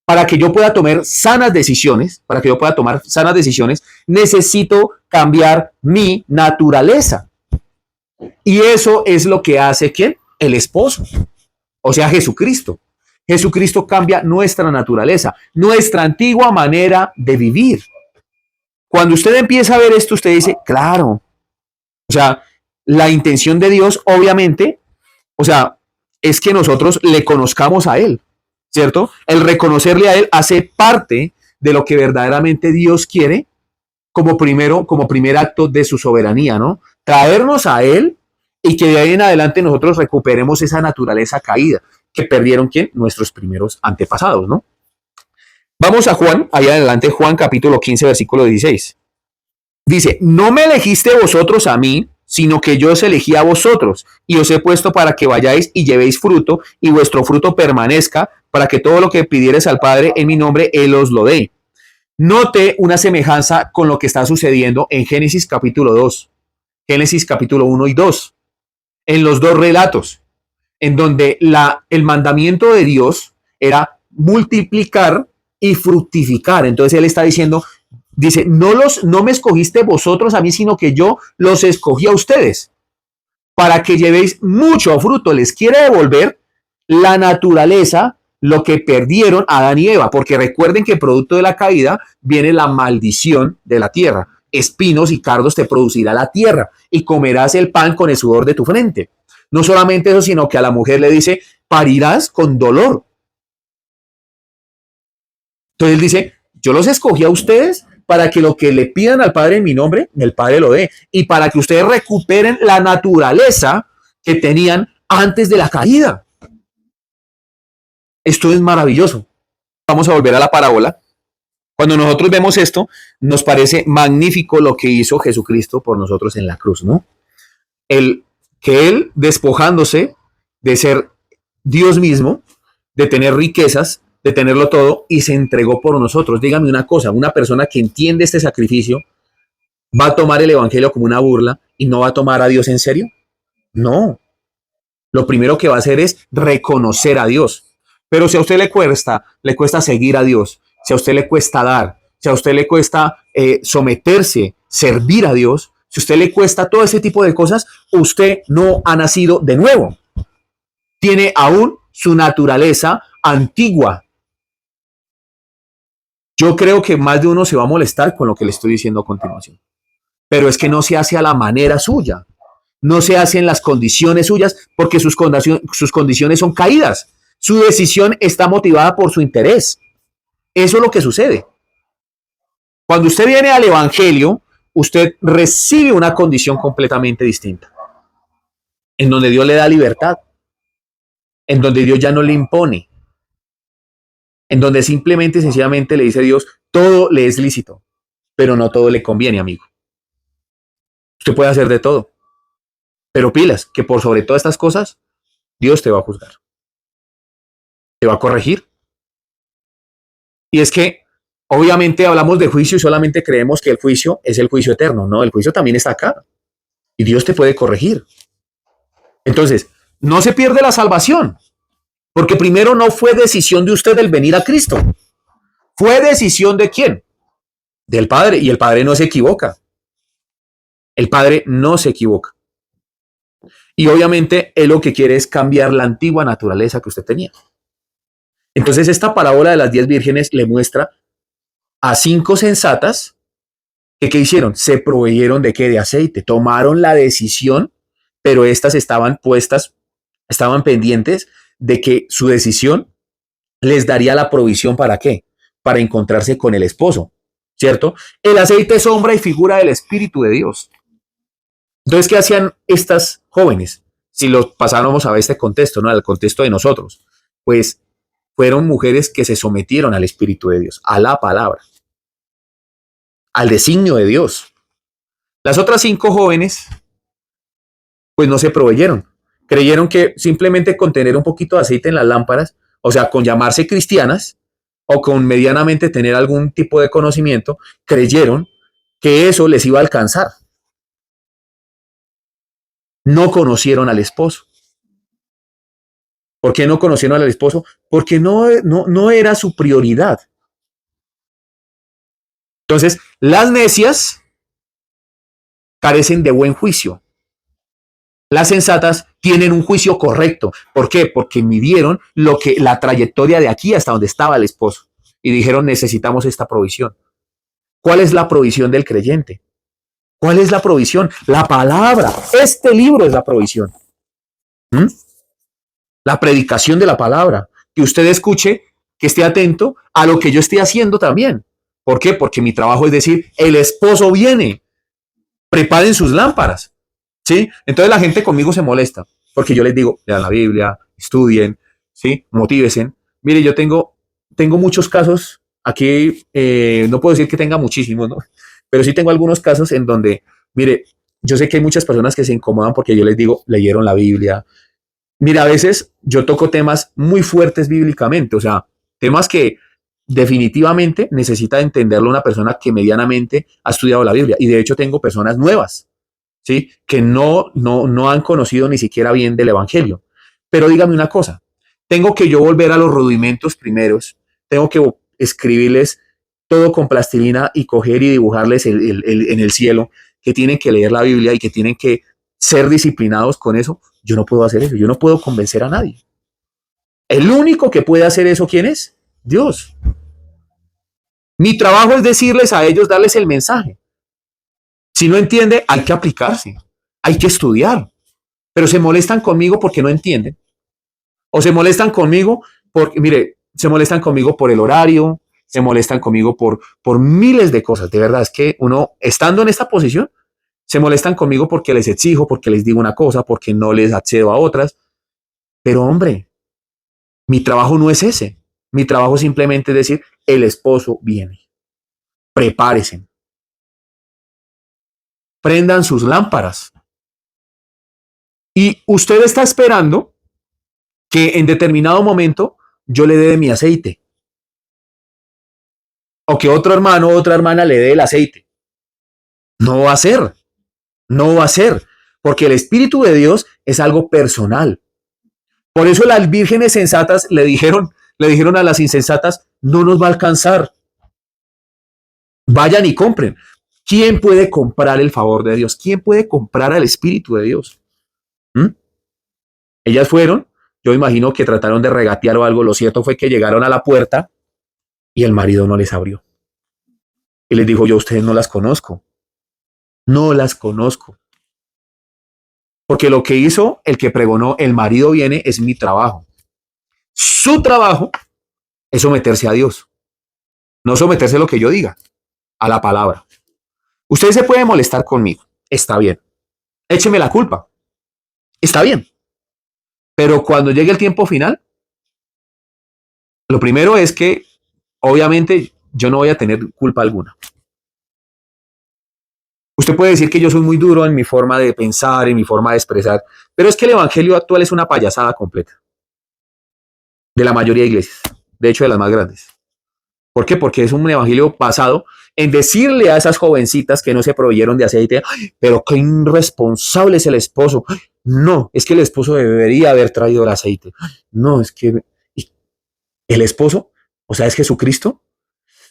para que yo pueda tomar sanas decisiones, necesito cambiar mi naturaleza. Y eso es lo que hace ¿quién? El esposo, o sea, Jesucristo. Jesucristo cambia nuestra naturaleza, nuestra antigua manera de vivir. Cuando usted empieza a ver esto, usted dice, claro, o sea, la intención de Dios, obviamente, o sea, es que nosotros le conozcamos a Él, ¿cierto? El reconocerle a Él hace parte de lo que verdaderamente Dios quiere como primer acto de su soberanía, ¿no? Traernos a Él y que de ahí en adelante nosotros recuperemos esa naturaleza caída que perdieron ¿quién? Nuestros primeros antepasados, ¿no? Vamos a Juan, allá adelante, Juan capítulo 15, versículo 16. Dice, no me elegiste vosotros a mí, sino que yo os elegí a vosotros y os he puesto para que vayáis y llevéis fruto y vuestro fruto permanezca, para que todo lo que pidieres al Padre en mi nombre, Él os lo dé. Note una semejanza con lo que está sucediendo en Génesis capítulo 2, Génesis capítulo 1 y 2, en los dos relatos, en donde el mandamiento de Dios era multiplicar y fructificar. Entonces Él está diciendo, dice, no me escogiste vosotros a mí, sino que yo los escogí a ustedes para que llevéis mucho fruto. Les quiere devolver la naturaleza, lo que perdieron Adán y Eva, porque recuerden que producto de la caída viene la maldición de la tierra. Espinos y cardos te producirá la tierra y comerás el pan con el sudor de tu frente. No solamente eso, sino que a la mujer le dice, parirás con dolor. Entonces él dice, yo los escogí a ustedes para que lo que le pidan al Padre en mi nombre, el Padre lo dé. Y para que ustedes recuperen la naturaleza que tenían antes de la caída. Esto es maravilloso. Vamos a volver a la parábola. Cuando nosotros vemos esto, nos parece magnífico lo que hizo Jesucristo por nosotros en la cruz, ¿no? Que Él, despojándose de ser Dios mismo, de tener riquezas, de tenerlo todo, y se entregó por nosotros. Dígame una cosa, una persona que entiende este sacrificio, ¿va a tomar el evangelio como una burla y no va a tomar a Dios en serio? No. Lo primero que va a hacer es reconocer a Dios. Pero si a usted le cuesta seguir a Dios, si a usted le cuesta dar, si a usted le cuesta someterse, servir a Dios, si a usted le cuesta todo ese tipo de cosas, usted no ha nacido de nuevo. Tiene aún su naturaleza antigua. Yo creo que más de uno se va a molestar con lo que le estoy diciendo a continuación. Pero es que no se hace a la manera suya. No se hace en las condiciones suyas porque sus condiciones son caídas. Su decisión está motivada por su interés. Eso es lo que sucede. Cuando usted viene al Evangelio, usted recibe una condición completamente distinta, en donde Dios le da libertad. en donde Dios ya no le impone, en donde simplemente, sencillamente le dice a Dios, todo le es lícito, pero no todo le conviene, amigo. Usted puede hacer de todo, pero pilas, que por sobre todas estas cosas, Dios te va a juzgar, te va a corregir. Y es que, obviamente, hablamos de juicio y solamente creemos que el juicio es el juicio eterno. No, el juicio también está acá y Dios te puede corregir. Entonces, no se pierde la salvación, porque primero no fue decisión de usted el venir a Cristo. ¿Fue decisión de quién? Del Padre. Y el Padre no se equivoca. El Padre no se equivoca. Y obviamente Él lo que quiere es cambiar la antigua naturaleza que usted tenía. Entonces esta parábola de las 10 vírgenes le muestra a 5 sensatas que ¿qué hicieron? Se proveyeron de qué? De aceite. Tomaron la decisión, pero estas estaban puestas, estaban pendientes de que su decisión les daría la provisión para qué? Para encontrarse con el esposo, ¿cierto? El aceite es sombra y figura del Espíritu de Dios. Entonces, ¿qué hacían estas jóvenes? Si los pasáramos a este contexto, ¿no? Al contexto de nosotros, pues fueron mujeres que se sometieron al Espíritu de Dios, a la palabra, al designio de Dios. Las otras 5 jóvenes, pues no se proveyeron. Creyeron que simplemente con tener un poquito de aceite en las lámparas, o sea, con llamarse cristianas o con medianamente tener algún tipo de conocimiento, creyeron que eso les iba a alcanzar. No conocieron al esposo. ¿Por qué no conocieron al esposo? Porque no era su prioridad. Entonces, las necias carecen de buen juicio. Las sensatas tienen un juicio correcto. ¿Por qué? Porque midieron la trayectoria de aquí hasta donde estaba el esposo. Y dijeron, necesitamos esta provisión. ¿Cuál es la provisión del creyente? ¿Cuál es la provisión? La palabra. Este libro es la provisión. ¿Mm? La predicación de la palabra. Que usted escuche, que esté atento a lo que yo estoy haciendo también. ¿Por qué? Porque mi trabajo es decir, el esposo viene. Preparen sus lámparas. ¿Sí? Entonces la gente conmigo se molesta, porque yo les digo, lean la Biblia, estudien, ¿sí? Motívesen. Mire, yo tengo muchos casos, aquí no puedo decir que tenga muchísimos, ¿no? Pero sí tengo algunos casos en donde, mire, yo sé que hay muchas personas que se incomodan porque yo les digo, leyeron la Biblia. Mira, a veces yo toco temas muy fuertes bíblicamente, o sea, temas que definitivamente necesita entenderlo una persona que medianamente ha estudiado la Biblia. Y de hecho tengo personas nuevas, ¿sí? Que no han conocido ni siquiera bien del Evangelio. Pero dígame una cosa, tengo que yo volver a los rudimentos primeros, tengo que escribirles todo con plastilina y coger y dibujarles en el cielo que tienen que leer la Biblia y que tienen que ser disciplinados con eso. Yo no puedo hacer eso, yo no puedo convencer a nadie. El único que puede hacer eso, ¿quién es? Dios. Mi trabajo es decirles a ellos, darles el mensaje. Si no entiende, hay que aplicarse, hay que estudiar. Pero se molestan conmigo porque no entienden. O se molestan conmigo porque, mire, se molestan conmigo por el horario, se molestan conmigo por miles de cosas. De verdad, es que uno, estando en esta posición, se molestan conmigo porque les exijo, porque les digo una cosa, porque no les accedo a otras. Pero hombre, mi trabajo no es ese. Mi trabajo simplemente es decir, el esposo viene. Prepárense. Prendan sus lámparas. Y usted está esperando que en determinado momento yo le dé de mi aceite. O que otro hermano o otra hermana le dé el aceite. No va a ser. No va a ser. Porque el Espíritu de Dios es algo personal. Por eso las vírgenes sensatas le dijeron a las insensatas, no nos va a alcanzar. Vayan y compren. ¿Quién puede comprar el favor de Dios? ¿Quién puede comprar al Espíritu de Dios? ¿Mm? Ellas fueron, yo imagino que trataron de regatear o algo. Lo cierto fue que llegaron a la puerta y el marido no les abrió. Y les dijo, yo a ustedes no las conozco. No las conozco. Porque lo que hizo el que pregonó, el marido viene, es mi trabajo. Su trabajo es someterse a Dios. No someterse a lo que yo diga, a la palabra. Usted se puede molestar conmigo. Está bien. Écheme la culpa. Está bien. Pero cuando llegue el tiempo final, lo primero es que, obviamente, yo no voy a tener culpa alguna. Usted puede decir que yo soy muy duro en mi forma de pensar, en mi forma de expresar, pero es que el evangelio actual es una payasada completa de la mayoría de iglesias, de hecho de las más grandes. ¿Por qué? Porque es un evangelio basado en decirle a esas jovencitas que no se proveyeron de aceite, "Ay, pero qué irresponsable es el esposo". Ay, no, es que el esposo debería haber traído el aceite. No, es que el esposo, o sea, es Jesucristo.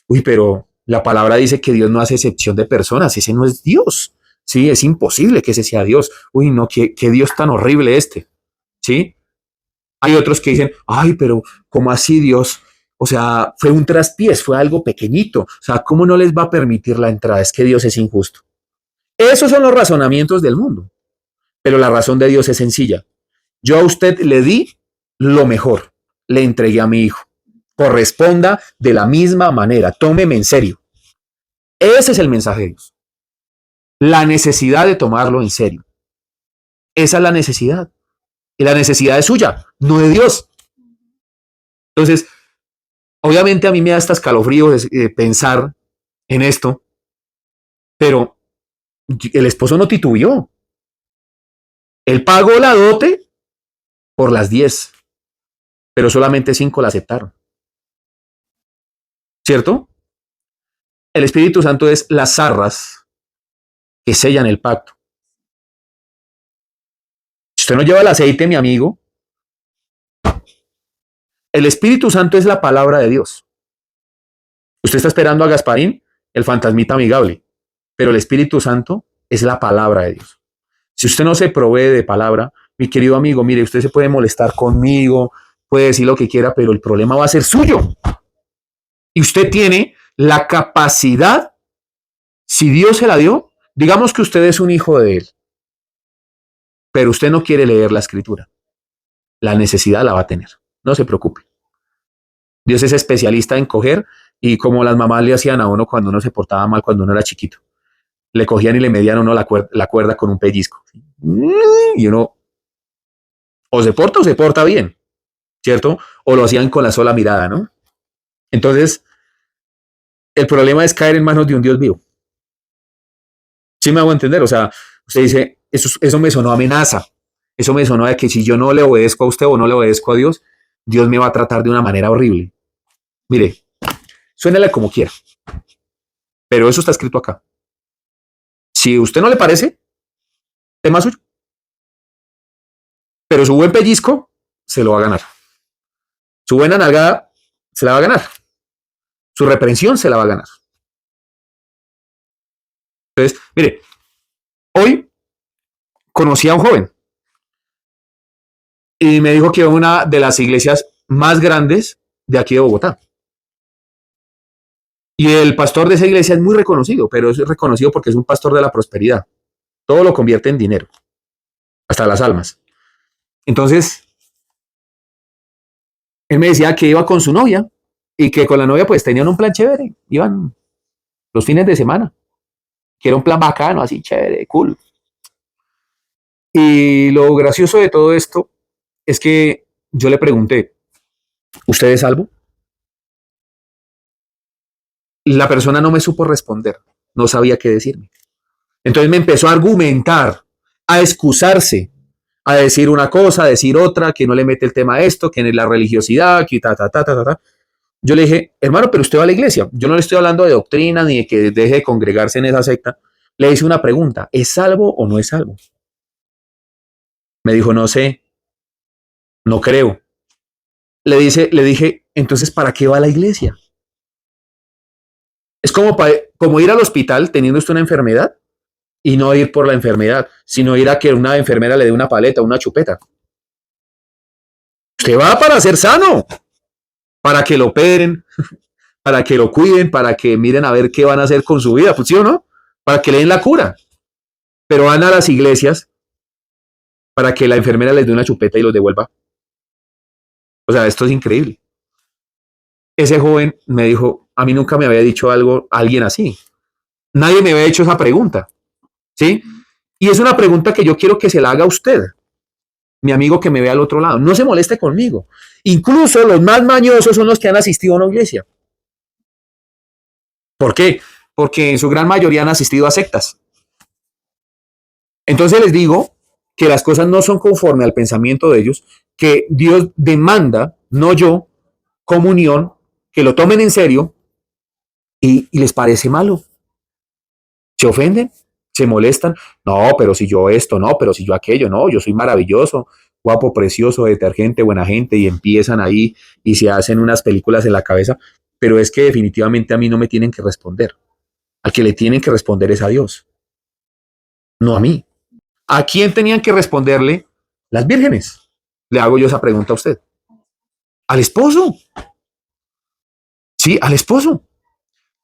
Uy, pero la palabra dice que Dios no hace excepción de personas, ese no es Dios. Sí, es imposible que ese sea Dios. Uy, no, qué Dios tan horrible este. ¿Sí? Hay otros que dicen, ay, pero ¿cómo así Dios? O sea, fue un traspiés, fue algo pequeñito. O sea, ¿cómo no les va a permitir la entrada? Es que Dios es injusto. Esos son los razonamientos del mundo. Pero la razón de Dios es sencilla. Yo a usted le di lo mejor. Le entregué a mi hijo. Corresponda de la misma manera. Tómeme en serio. Ese es el mensaje de Dios. La necesidad de tomarlo en serio. Esa es la necesidad. Y la necesidad es suya, no de Dios. Entonces, obviamente a mí me da hasta escalofríos pensar en esto, pero el esposo no titubeó. Él pagó la dote por las 10, pero solamente 5 la aceptaron. ¿Cierto? El Espíritu Santo es las arras que sellan el pacto. Si usted no lleva el aceite, mi amigo, el Espíritu Santo es la palabra de Dios. Usted está esperando a Gasparín, el fantasmita amigable, pero el Espíritu Santo es la palabra de Dios. Si usted no se provee de palabra, mi querido amigo, mire, usted se puede molestar conmigo, puede decir lo que quiera, pero el problema va a ser suyo. Y usted tiene la capacidad, si Dios se la dio, digamos que usted es un hijo de Él, pero usted no quiere leer la escritura. La necesidad la va a tener. No se preocupe. Dios es especialista en coger y como las mamás le hacían a uno cuando uno se portaba mal, cuando uno era chiquito. Le cogían y le medían a uno la cuerda con un pellizco. Y uno o se porta bien, ¿cierto? O lo hacían con la sola mirada, ¿no? Entonces, el problema es caer en manos de un Dios vivo. ¿Sí me hago entender? O sea, usted dice, eso me sonó a amenaza. Eso me sonó de que si yo no le obedezco a usted o no le obedezco a Dios, Dios me va a tratar de una manera horrible. Mire, suénele como quiera. Pero eso está escrito acá. Si a usted no le parece, tema suyo. Pero su buen pellizco se lo va a ganar. Su buena nalgada se la va a ganar. Su reprensión se la va a ganar. Entonces, mire, hoy conocí a un joven y me dijo que era una de las iglesias más grandes de aquí de Bogotá. Y el pastor de esa iglesia es muy reconocido, pero es reconocido porque es un pastor de la prosperidad. Todo lo convierte en dinero, hasta las almas. Entonces, él me decía que iba con su novia y que con la novia pues tenían un plan chévere. Iban los fines de semana, que era un plan bacano, así chévere, cool. Y lo gracioso de todo esto es que yo le pregunté, ¿usted es salvo? La persona no me supo responder, no sabía qué decirme. Entonces me empezó a argumentar, a excusarse, a decir una cosa, a decir otra, que no le mete el tema a esto, que en la religiosidad, que ta, ta, ta, ta, ta, ta. Yo le dije, hermano, pero usted va a la iglesia. Yo no le estoy hablando de doctrina ni de que deje de congregarse en esa secta. Le hice una pregunta, ¿es salvo o no es salvo? Me dijo, no sé, no creo. Le dije, entonces, ¿para qué va a la iglesia? Es como ir al hospital teniendo usted una enfermedad y no ir por la enfermedad, sino ir a que una enfermera le dé una paleta, una chupeta. Usted va para ser sano, para que lo operen, para que lo cuiden, para que miren a ver qué van a hacer con su vida, pues sí o no, para que le den la cura. Pero van a las iglesias para que la enfermera les dé una chupeta y los devuelva. O sea, esto es increíble. Ese joven me dijo, a mí nunca me había dicho algo, alguien así. Nadie me había hecho esa pregunta, ¿sí? Y es una pregunta que yo quiero que se la haga a usted. mi amigo que me ve al otro lado. No se moleste conmigo. Incluso los más mañosos son los que han asistido a una iglesia. ¿Por qué? Porque en su gran mayoría han asistido a sectas. Entonces les digo que las cosas no son conforme al pensamiento de ellos, que Dios demanda, no yo, comunión, que lo tomen en serio y les parece malo. Se ofenden, se molestan. No, pero si yo esto, no, pero si yo aquello, no, yo soy maravilloso, guapo, precioso, detergente, buena gente, y empiezan ahí y se hacen unas películas en la cabeza, pero es que definitivamente a mí no me tienen que responder. Al que le tienen que responder es a Dios, no a mí. ¿A quién tenían que responderle? Las vírgenes. Le hago yo esa pregunta a usted. Al esposo. Sí, al esposo.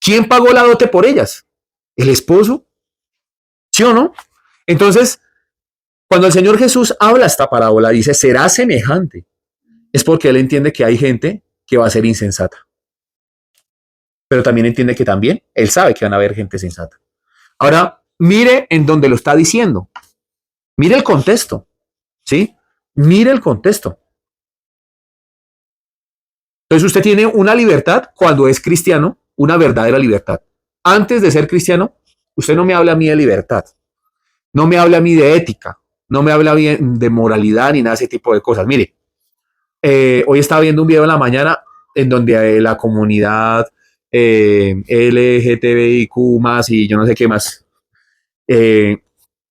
¿Quién pagó la dote por ellas? El esposo. ¿Sí o no? Entonces, cuando el Señor Jesús habla esta parábola, dice, será semejante. Es porque Él entiende que hay gente que va a ser insensata. Pero también entiende que también Él sabe que van a haber gente sensata. Ahora, mire en dónde lo está diciendo. Mire el contexto. ¿Sí? Mire el contexto. Entonces usted tiene una libertad cuando es cristiano, una verdadera libertad. Antes de ser cristiano, usted no me habla a mí de libertad, no me habla a mí de ética, no me habla bien de moralidad ni nada de ese tipo de cosas. Mire, hoy estaba viendo un video en la mañana en donde la comunidad LGTBIQ más y yo no sé qué más,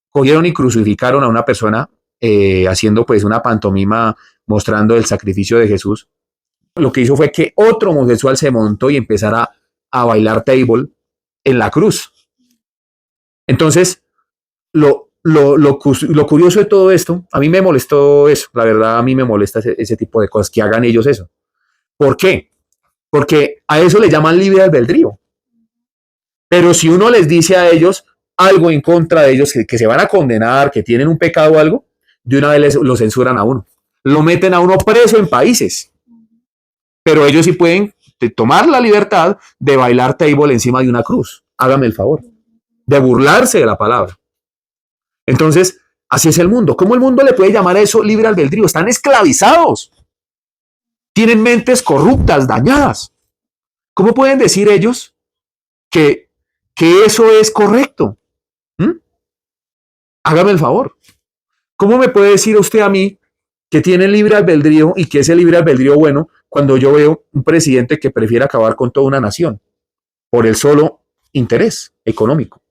cogieron y crucificaron a una persona haciendo pues una pantomima mostrando el sacrificio de Jesús. Lo que hizo fue que otro homosexual se montó y empezara a bailar table en la cruz. Entonces, lo curioso de todo esto, a mí me molestó eso, la verdad a mí me molesta ese tipo de cosas, que hagan ellos eso. ¿Por qué? Porque a eso le llaman libre albedrío. Pero si uno les dice a ellos algo en contra de ellos, que se van a condenar, que tienen un pecado o algo, de una vez lo censuran a uno. Lo meten a uno preso en países. Pero ellos sí pueden tomar la libertad de bailar table encima de una cruz. Hágame el favor. De burlarse de la palabra. Entonces, así es el mundo. ¿Cómo el mundo le puede llamar a eso libre albedrío? Están esclavizados. Tienen mentes corruptas, dañadas. ¿Cómo pueden decir ellos que eso es correcto? ¿Mm? Hágame el favor. ¿Cómo me puede decir usted a mí que tiene libre albedrío y que ese libre albedrío bueno cuando yo veo un presidente que prefiere acabar con toda una nación por el solo interés económico?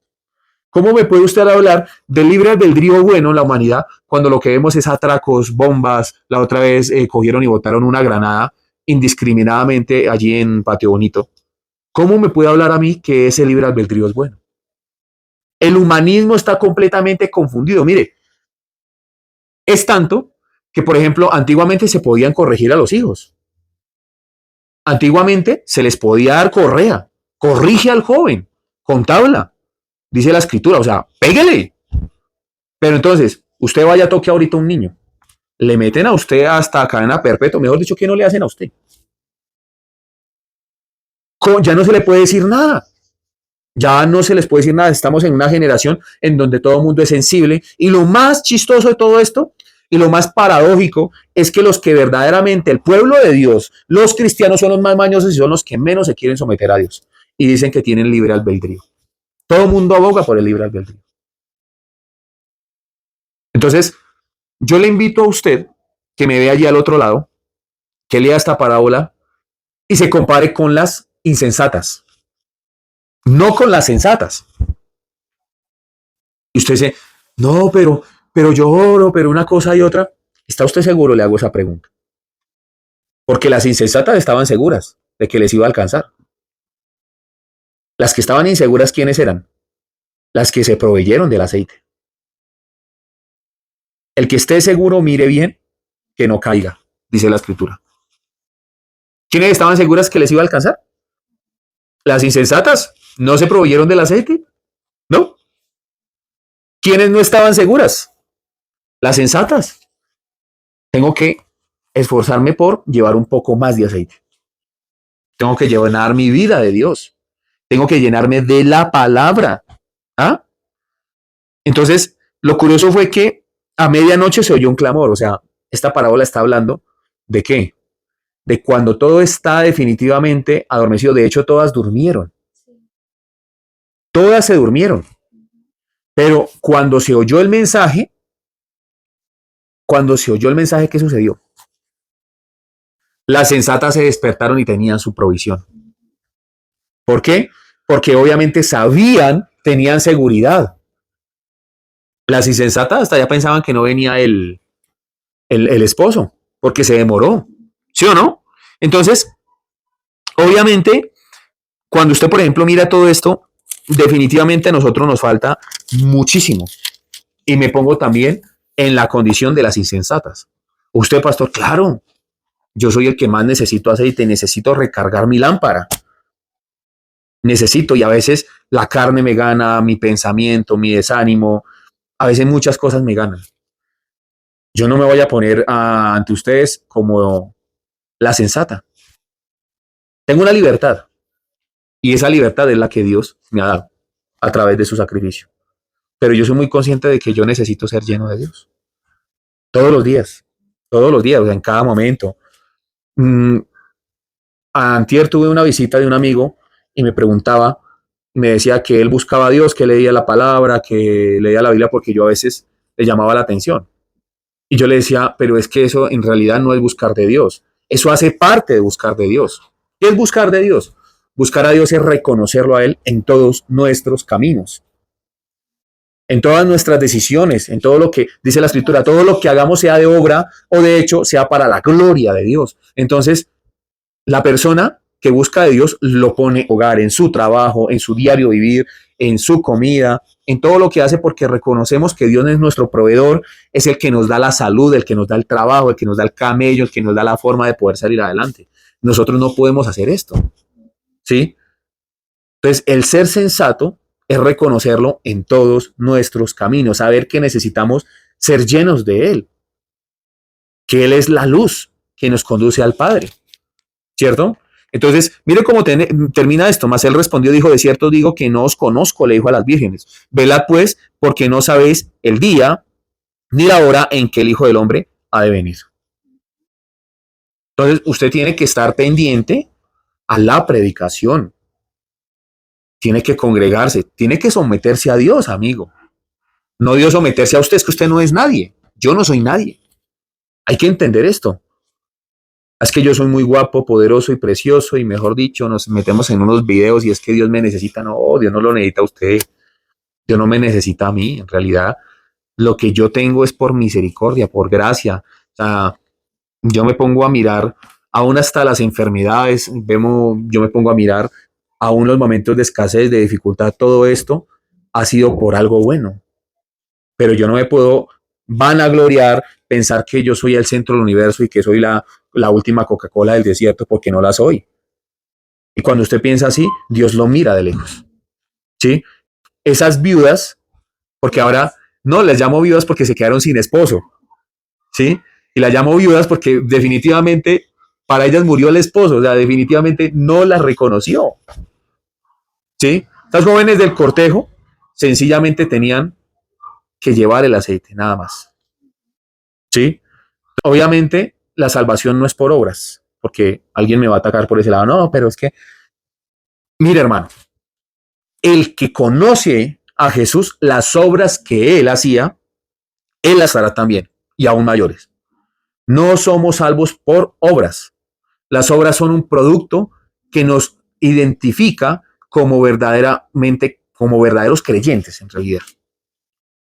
¿Cómo me puede usted hablar del libre albedrío bueno en la humanidad cuando lo que vemos es atracos, bombas? La otra vez cogieron y botaron una granada indiscriminadamente allí en Patio Bonito. ¿Cómo me puede hablar a mí que ese libre albedrío es bueno? El humanismo está completamente confundido. Mire, es tanto que, por ejemplo, antiguamente se podían corregir a los hijos. Antiguamente se les podía dar correa. Corrige al joven con tabla, dice la escritura. O sea, pégale. Pero entonces, usted vaya a toque ahorita a un niño. Le meten a usted hasta cadena perpetua. Mejor dicho, ¿qué no le hacen a usted? Ya no se le puede decir nada. Ya no se les puede decir nada. Estamos en una generación en donde todo el mundo es sensible. Y lo más chistoso de todo esto y lo más paradójico es que los que verdaderamente, el pueblo de Dios, los cristianos son los más mañosos y son los que menos se quieren someter a Dios. Y dicen que tienen libre albedrío. Todo el mundo aboga por el libre albedrío. Entonces, yo le invito a usted que me vea allí al otro lado, que lea esta parábola y se compare con las insensatas, no con las sensatas. Y usted dice, no, pero yo oro, pero una cosa y otra. ¿Está usted seguro? Le hago esa pregunta. Porque las insensatas estaban seguras de que les iba a alcanzar. Las que estaban inseguras, ¿quiénes eran? Las que se proveyeron del aceite. El que esté seguro, mire bien, que no caiga, dice la escritura. ¿Quiénes estaban seguras que les iba a alcanzar? Las insensatas no se proveyeron del aceite, ¿no? ¿Quiénes no estaban seguras? Las sensatas. Tengo que esforzarme por llevar un poco más de aceite. Tengo que llenar mi vida de Dios. Tengo que llenarme de la palabra. ¿Ah? Entonces, lo curioso fue que a medianoche se oyó un clamor. O sea, esta parábola está hablando ¿de qué? De cuando todo está definitivamente adormecido. De hecho, todas durmieron. Todas se durmieron. Pero cuando se oyó el mensaje, ¿qué sucedió? Las sensatas se despertaron y tenían su provisión. ¿Por qué? Porque obviamente tenían seguridad. Las insensatas hasta ya pensaban que no venía el esposo, porque se demoró. ¿Sí o no? Entonces, obviamente, cuando usted, por ejemplo, mira todo esto, definitivamente a nosotros nos falta muchísimo. Y me pongo también en la condición de las insensatas. Usted, pastor, claro, yo soy el que más necesito aceite, necesito recargar mi lámpara. Necesito, y a veces la carne me gana, mi pensamiento, mi desánimo, a veces muchas cosas me ganan. Yo no me voy a poner ante ustedes como la sensata. Tengo una libertad, y esa libertad es la que Dios me ha dado a través de su sacrificio. Pero yo soy muy consciente de que yo necesito ser lleno de Dios. Todos los días, o sea, en cada momento. Antier tuve una visita de un amigo y me preguntaba, me decía que él buscaba a Dios, que leía la palabra, que leía la Biblia, porque yo a veces le llamaba la atención. Y yo le decía, pero es que eso en realidad no es buscar de Dios. Eso hace parte de buscar de Dios. ¿Qué es buscar de Dios? Buscar a Dios es reconocerlo a Él en todos nuestros caminos, en todas nuestras decisiones, en todo lo que dice la Escritura, todo lo que hagamos, sea de obra o de hecho, sea para la gloria de Dios. Entonces, la persona que busca de Dios lo pone hogar, en su trabajo, en su diario vivir, en su comida, en todo lo que hace, porque reconocemos que Dios es nuestro proveedor, es el que nos da la salud, el que nos da el trabajo, el que nos da el camello, el que nos da la forma de poder salir adelante. Nosotros no podemos hacer esto, ¿sí? Entonces, el ser sensato es reconocerlo en todos nuestros caminos, saber que necesitamos ser llenos de Él, que Él es la luz que nos conduce al Padre, ¿cierto? Entonces, mire cómo termina esto. Mas él respondió, dijo, de cierto digo que no os conozco, le dijo a las vírgenes. Velad pues, porque no sabéis el día ni la hora en que el Hijo del Hombre ha de venir. Entonces, usted tiene que estar pendiente a la predicación. Tiene que congregarse, tiene que someterse a Dios, amigo. No Dios someterse a usted, es que usted no es nadie. Yo no soy nadie. Hay que entender esto. Es que yo soy muy guapo, poderoso y precioso, y mejor dicho, nos metemos en unos videos y es que Dios me necesita. No, Dios no lo necesita a usted. Dios no me necesita a mí. En realidad, lo que yo tengo es por misericordia, por gracia. O sea, yo me pongo a mirar, aún hasta las enfermedades, yo me pongo a mirar, aún los momentos de escasez, de dificultad, todo esto ha sido por algo bueno. Pero yo no me puedo vanagloriar, pensar que yo soy el centro del universo y que soy la última Coca-Cola del desierto, porque no la soy. Y cuando usted piensa así, Dios lo mira de lejos. ¿Sí? Esas viudas, porque ahora no les llamo viudas porque se quedaron sin esposo. ¿Sí? Y las llamo viudas porque definitivamente para ellas murió el esposo, o sea, definitivamente no las reconoció. ¿Sí? Estas jóvenes del cortejo sencillamente tenían que llevar el aceite, nada más. ¿Sí? Obviamente, la salvación no es por obras, porque alguien me va a atacar por ese lado. No, pero es que, mire, hermano, el que conoce a Jesús, las obras que él hacía, él las hará también, y aún mayores. No somos salvos por obras. Las obras son un producto que nos identifica como verdaderos creyentes, en realidad.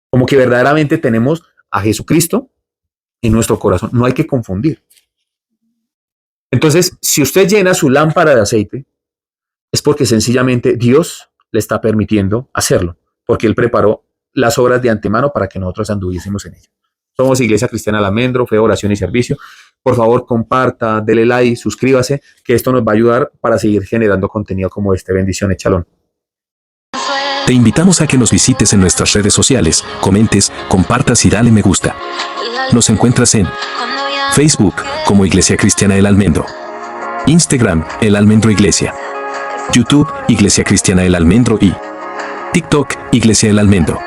Como que verdaderamente tenemos a Jesucristo en nuestro corazón. No hay que confundir. Entonces, si usted llena su lámpara de aceite, es porque sencillamente Dios le está permitiendo hacerlo, porque Él preparó las obras de antemano para que nosotros anduviésemos en ella. Somos Iglesia Cristiana El Almendro, Fe, Oración y Servicio. Por favor, comparta, dele like, suscríbase, que esto nos va a ayudar para seguir generando contenido como este. Bendiciones, Shalom. Te invitamos a que nos visites en nuestras redes sociales, comentes, compartas y dale me gusta. Nos encuentras en Facebook como Iglesia Cristiana El Almendro, Instagram El Almendro Iglesia, YouTube Iglesia Cristiana El Almendro y TikTok Iglesia El Almendro.